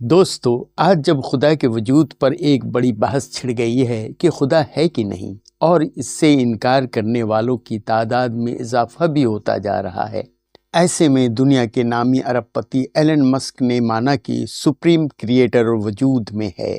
دوستو، آج جب خدا کے وجود پر ایک بڑی بحث چھڑ گئی ہے کہ خدا ہے کہ نہیں، اور اس سے انکار کرنے والوں کی تعداد میں اضافہ بھی ہوتا جا رہا ہے، ایسے میں دنیا کے نامی ارب پتی ایلن مسک نے مانا کہ سپریم کریٹر وجود میں ہے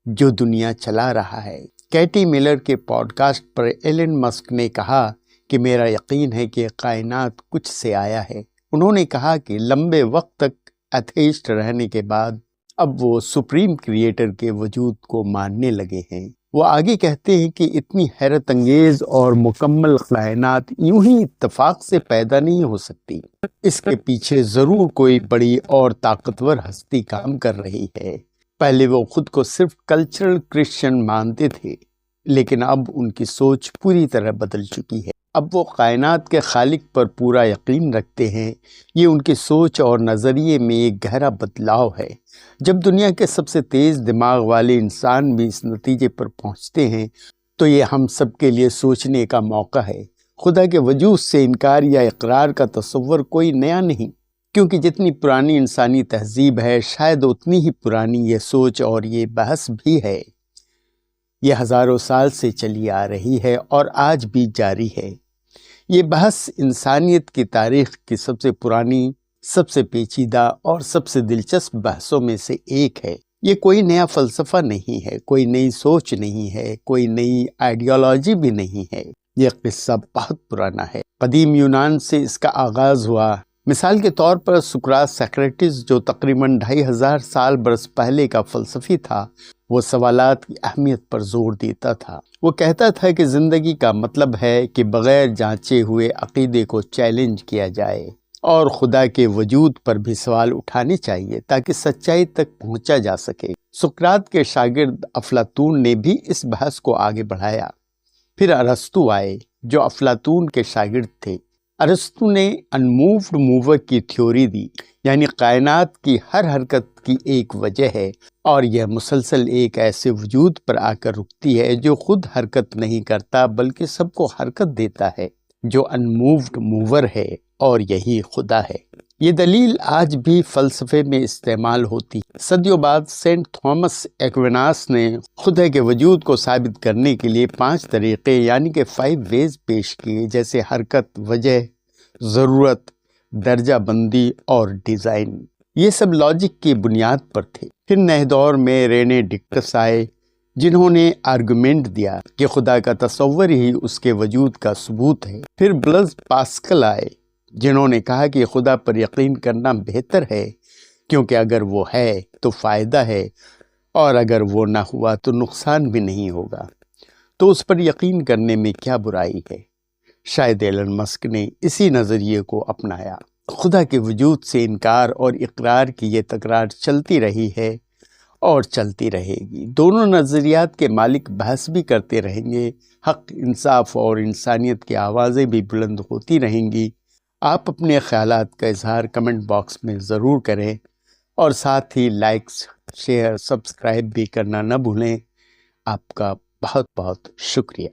جو دنیا چلا رہا ہے۔ کیٹی ملر کے پوڈ کاسٹ پر ایلن مسک نے کہا کہ میرا یقین ہے کہ کائنات کچھ سے آیا ہے۔ انہوں نے کہا کہ لمبے وقت تک ایتھیسٹ رہنے کے بعد اب وہ سپریم کریٹر کے وجود کو ماننے لگے ہیں۔ وہ آگے کہتے ہیں کہ اتنی حیرت انگیز اور مکمل کائنات یوں ہی اتفاق سے پیدا نہیں ہو سکتی، اس کے پیچھے ضرور کوئی بڑی اور طاقتور ہستی کام کر رہی ہے۔ پہلے وہ خود کو صرف کلچرل کرسچن مانتے تھے، لیکن اب ان کی سوچ پوری طرح بدل چکی ہے۔ اب وہ کائنات کے خالق پر پورا یقین رکھتے ہیں۔ یہ ان کی سوچ اور نظریے میں ایک گہرا بدلاؤ ہے۔ جب دنیا کے سب سے تیز دماغ والے انسان بھی اس نتیجے پر پہنچتے ہیں تو یہ ہم سب کے لیے سوچنے کا موقع ہے۔ خدا کے وجود سے انکار یا اقرار کا تصور کوئی نیا نہیں، کیونکہ جتنی پرانی انسانی تہذیب ہے، شاید اتنی ہی پرانی یہ سوچ اور یہ بحث بھی ہے۔ یہ ہزاروں سال سے چلی آ رہی ہے اور آج بھی جاری ہے۔ یہ بحث انسانیت کی تاریخ کی سب سے پرانی، سب سے پیچیدہ اور سب سے دلچسپ بحثوں میں سے ایک ہے۔ یہ کوئی نیا فلسفہ نہیں ہے، کوئی نئی سوچ نہیں ہے، کوئی نئی آئیڈیالوجی بھی نہیں ہے۔ یہ قصہ بہت پرانا ہے۔ قدیم یونان سے اس کا آغاز ہوا۔ مثال کے طور پر سکریٹس جو تقریباً 2500 سال برس پہلے کا فلسفی تھا، وہ سوالات کی اہمیت پر زور دیتا تھا۔ وہ کہتا تھا کہ زندگی کا مطلب ہے کہ بغیر جانچے ہوئے عقیدے کو چیلنج کیا جائے، اور خدا کے وجود پر بھی سوال اٹھانے چاہیے تاکہ سچائی تک پہنچا جا سکے۔ سقراط کے شاگرد افلاطون نے بھی اس بحث کو آگے بڑھایا۔ پھر ارسطو آئے جو افلاطون کے شاگرد تھے۔ ارسطو نے انمووڈ موور کی تھیوری دی، یعنی کائنات کی ہر حرکت کی ایک وجہ ہے، اور یہ مسلسل ایک ایسے وجود پر آ کر رکتی ہے جو خود حرکت نہیں کرتا بلکہ سب کو حرکت دیتا ہے، جو انمووڈ موور ہے، اور یہی خدا ہے۔ یہ دلیل آج بھی فلسفے میں استعمال ہوتی ہے۔ صدیوں بعد سینٹ تھامس ایکویناس نے خدا کے وجود کو ثابت کرنے کے لیے 5 طریقے یعنی کہ 5 ways پیش کیے، جیسے حرکت، وجہ، ضرورت، درجہ بندی اور ڈیزائن۔ یہ سب لاجک کی بنیاد پر تھے۔ پھر نئے دور میں رینے ڈکٹس آئے جنہوں نے آرگومنٹ دیا کہ خدا کا تصور ہی اس کے وجود کا ثبوت ہے۔ پھر بلز پاسکل آئے جنہوں نے کہا کہ خدا پر یقین کرنا بہتر ہے، کیونکہ اگر وہ ہے تو فائدہ ہے، اور اگر وہ نہ ہوا تو نقصان بھی نہیں ہوگا، تو اس پر یقین کرنے میں کیا برائی ہے۔ شاید ایلن مسک نے اسی نظریے کو اپنایا۔ خدا کے وجود سے انکار اور اقرار کی یہ تکرار چلتی رہی ہے اور چلتی رہے گی۔ دونوں نظریات کے مالک بحث بھی کرتے رہیں گے، حق، انصاف اور انسانیت کی آوازیں بھی بلند ہوتی رہیں گی۔ آپ اپنے خیالات کا اظہار کمنٹ باکس میں ضرور کریں، اور ساتھ ہی لائکس، شیئر، سبسکرائب بھی کرنا نہ بھولیں۔ آپ کا بہت بہت شکریہ۔